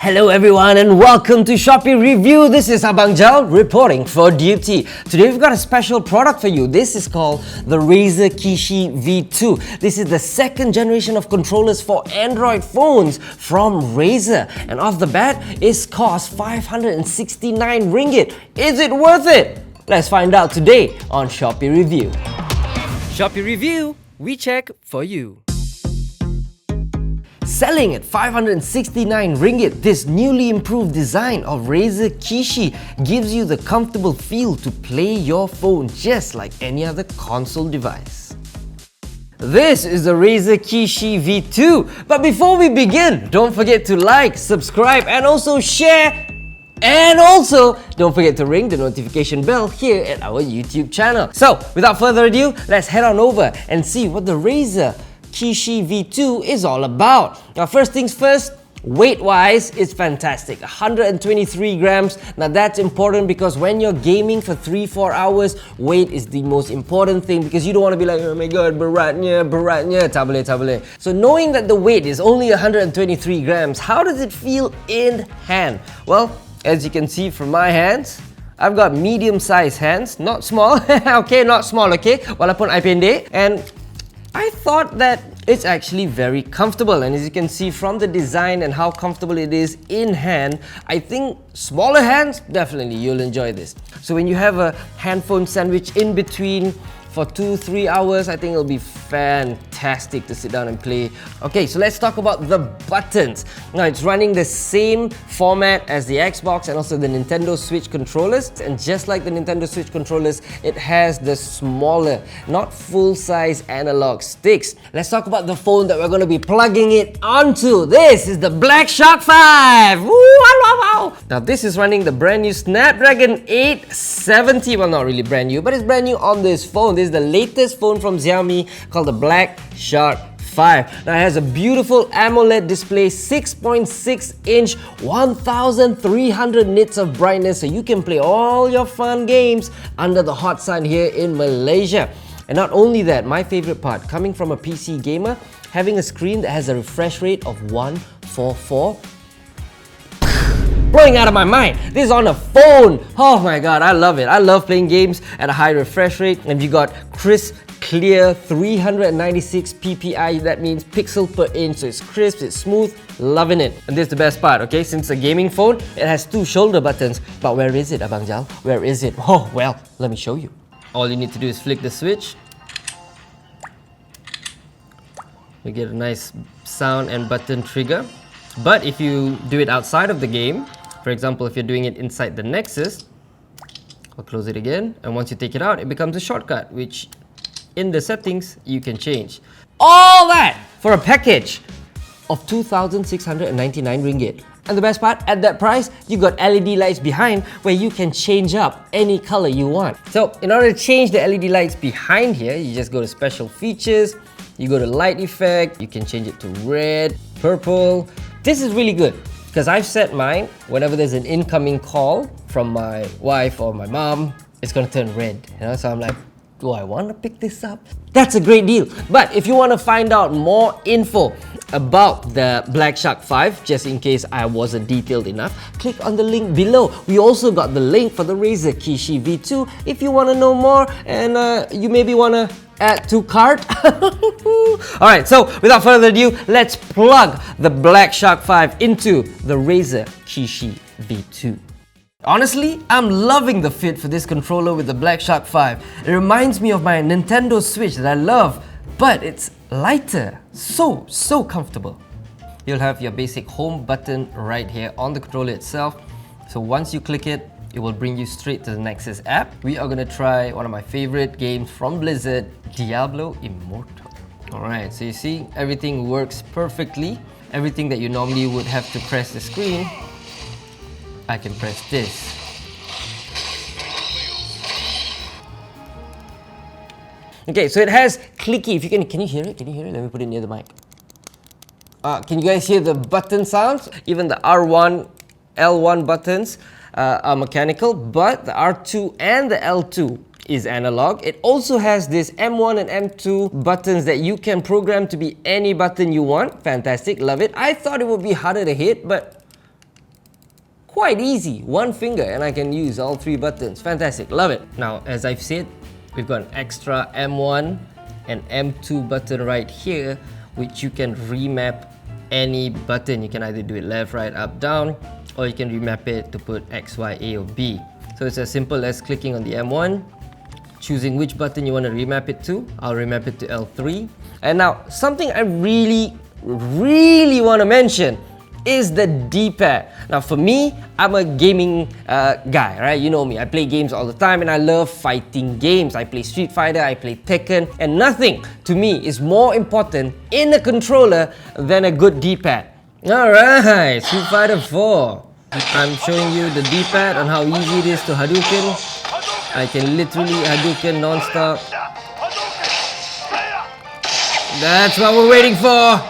Hello everyone and welcome to Shopee Review. This is Abang Jal reporting for duty. Today we've got a special product for you. This is called the Razer Kishi V2. This is the second generation of controllers for Android phones from Razer. And off the bat, it's cost 569 ringgit. Is it worth it? Let's find out today on Shopee Review. Shopee Review, we check for you. Selling at 569 ringgit, this newly improved design of Razer Kishi gives you the comfortable feel to play your phone just like any other console device. This is the Razer Kishi V2. But before we begin, don't forget to like, subscribe and also share. And also, don't forget to ring the notification bell here at our YouTube channel. So, without further ado, let's head on over and see what the Razer Kishi V2 is all about. Now first things first, weight-wise, it's fantastic. 123 grams. Now that's important because when you're gaming for 3-4 hours, weight is the most important thing because you don't want to be like, oh my god, beratnya, tabale. So knowing that the weight is only 123 grams, how does it feel in hand? Well, as you can see from my hands, I've got medium-sized hands, not small. Okay, not small, okay? Walaupun I pendek. And I thought that it's actually very comfortable, and as you can see from the design and how comfortable it is in hand, I think smaller hands, definitely you'll enjoy this. So when you have a handphone sandwich in between for 2-3 hours, I think it'll be fantastic to sit down and play. Okay, so let's talk about the buttons. Now it's running the same format as the Xbox and also the Nintendo Switch controllers, and just like the Nintendo Switch controllers, it has the smaller, not full-size analog sticks. Let's talk about the phone that we're going to be plugging it onto. This is the Black Shark 5. Woo, wow. Now this is running the brand new Snapdragon 870. Well, not really brand new, but it's brand new on this phone. This is the latest phone from Xiaomi called the Black Shark 5. Now it has a beautiful AMOLED display, 6.6-inch, 1300 nits of brightness, so you can play all your fun games under the hot sun here in Malaysia. And not only that, my favorite part, coming from a PC gamer, having a screen that has a refresh rate of 144. Blowing out of my mind. This is on a phone. Oh my god, I love it. I love playing games at a high refresh rate. And you got crisp, clear 396 ppi. That means pixel per inch. So it's crisp, it's smooth. Loving it. And this is the best part, okay? Since a gaming phone, it has 2 shoulder buttons. But where is it, Abang Jal? Where is it? Oh, well, let me show you. All you need to do is flick the switch. You get a nice sound and button trigger. But if you do it outside of the game, for example, if you're doing it inside the Nexus, I'll close it again, and once you take it out, it becomes a shortcut, which in the settings, you can change. All that for a package of 2,699 ringgit. And the best part, at that price, you got LED lights behind where you can change up any color you want. So in order to change the LED lights behind here, you just go to special features, you go to light effect, you can change it to red, purple. This is really good because I've set mine whenever there's an incoming call from my wife or my mom, it's gonna turn red. You know, so I'm like, do I want to pick this up? That's a great deal. But if you want to find out more info about the Black Shark 5, just in case I wasn't detailed enough, click on the link below. We also got the link for the Razer Kishi V2 if you want to know more and you maybe want to add to cart. Alright, so without further ado, let's plug the Black Shark 5 into the Razer Kishi V2. Honestly, I'm loving the fit for this controller with the Black Shark 5. It reminds me of my Nintendo Switch that I love, but it's lighter. So comfortable. You'll have your basic home button right here on the controller itself. So once you click it, it will bring you straight to the Nexus app. We are gonna try one of my favorite games from Blizzard, Diablo Immortal. Alright, so you see, everything works perfectly. Everything that you normally would have to press the screen, I can press this. Okay, so it has clicky. If you can you hear it? Can you hear it? Let me put it near the mic. Can you guys hear the button sounds? Even the R1, L1 buttons are mechanical, but the R2 and the L2 is analog. It also has this M1 and M2 buttons that you can program to be any button you want. Fantastic, love it. I thought it would be harder to hit, but Quite easy, one finger, and I can use all 3 buttons. Fantastic, love it. Now, as I've said, we've got an extra M1 and M2 button right here, which you can remap any button. You can either do it left, right, up, down, or you can remap it to put X, Y, A, or B. So it's as simple as clicking on the M1, choosing which button you want to remap it to. I'll remap it to L3. And now, something I really want to mention is the D-pad. Now for me, I'm a gaming guy, right? You know me, I play games all the time and I love fighting games. I play Street Fighter, I play Tekken, and nothing to me is more important in a controller than a good D-pad. Alright, Street Fighter 4. I'm showing you the D-pad on how easy it is to Hadouken. I can literally Hadouken non-stop. That's what we're waiting for!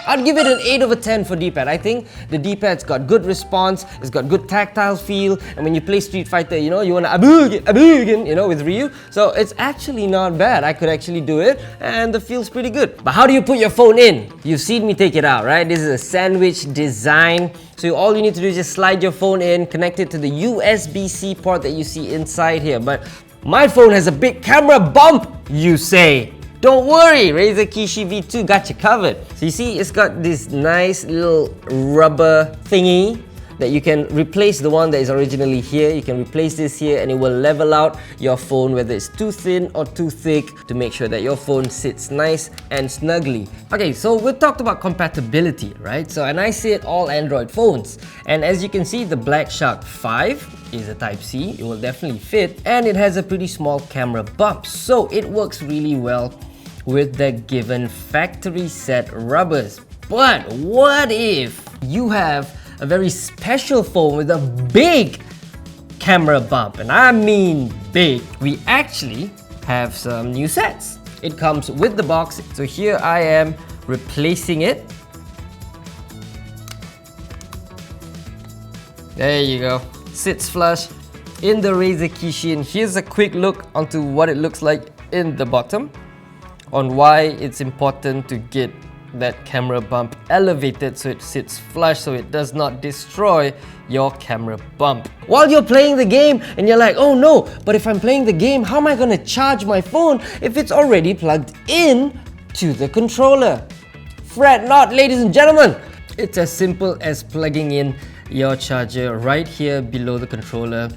I'd give it an 8 over 10 for D-pad. I think the D-pad's got good response, it's got good tactile feel, and when you play Street Fighter, you know, you want to Hadouken, you know, with Ryu. So it's actually not bad. I could actually do it, and the feel's pretty good. But how do you put your phone in? You've seen me take it out, right? This is a sandwich design. So all you need to do is just slide your phone in, connect it to the USB-C port that you see inside here. But my phone has a big camera bump, you say. Don't worry, Razer Kishi V2 got you covered. So you see, it's got this nice little rubber thingy that you can replace the one that is originally here. You can replace this here and it will level out your phone, whether it's too thin or too thick, to make sure that your phone sits nice and snugly. Okay, so we talked about compatibility, right? So, and I said all Android phones. And as you can see, the Black Shark 5 is a Type-C. It will definitely fit, and it has a pretty small camera bump. So it works really well with the given factory set rubbers. But what if you have a very special phone with a big camera bump? And I mean big. We actually have some new sets. It comes with the box. So here I am replacing it. There you go. Sits flush in the Razer Kishi, and here's a quick look onto what it looks like in the bottom, on why it's important to get that camera bump elevated so it sits flush, so it does not destroy your camera bump. While you're playing the game and you're like, oh no, but if I'm playing the game, how am I gonna charge my phone if it's already plugged in to the controller? Fret not, ladies and gentlemen. It's as simple as plugging in your charger right here below the controller.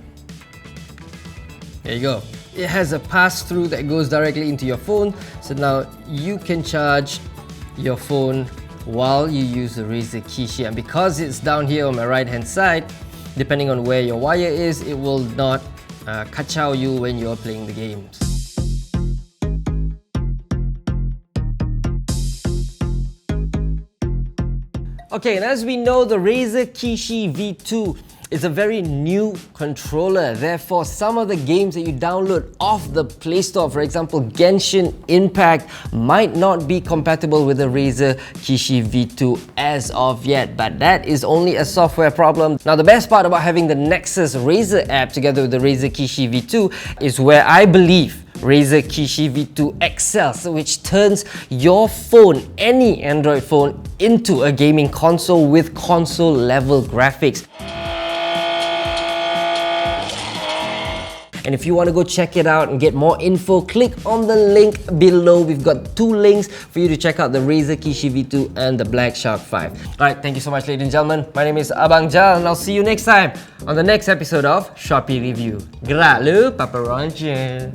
There you go. It has a pass-through that goes directly into your phone, so now you can charge your phone while you use the Razer Kishi. And because it's down here on my right hand side, depending on where your wire is, it will not ka-chow you when you're playing the games. Okay, and as we know, the Razer Kishi V2 is a very new controller. Therefore, some of the games that you download off the Play Store, for example, Genshin Impact, might not be compatible with the Razer Kishi V2 as of yet. But that is only a software problem. Now, the best part about having the Nexus Razer app together with the Razer Kishi V2 is where I believe Razer Kishi V2 excels, which turns your phone, any Android phone, into a gaming console with console level graphics. And if you want to go check it out and get more info, click on the link below. We've got 2 links for you to check out the Razer Kishi V2 and the Black Shark 5. Alright, thank you so much, ladies and gentlemen. My name is Abang Jal, and I'll see you next time on the next episode of Shopee Review. Gerak lu, Papa Roger.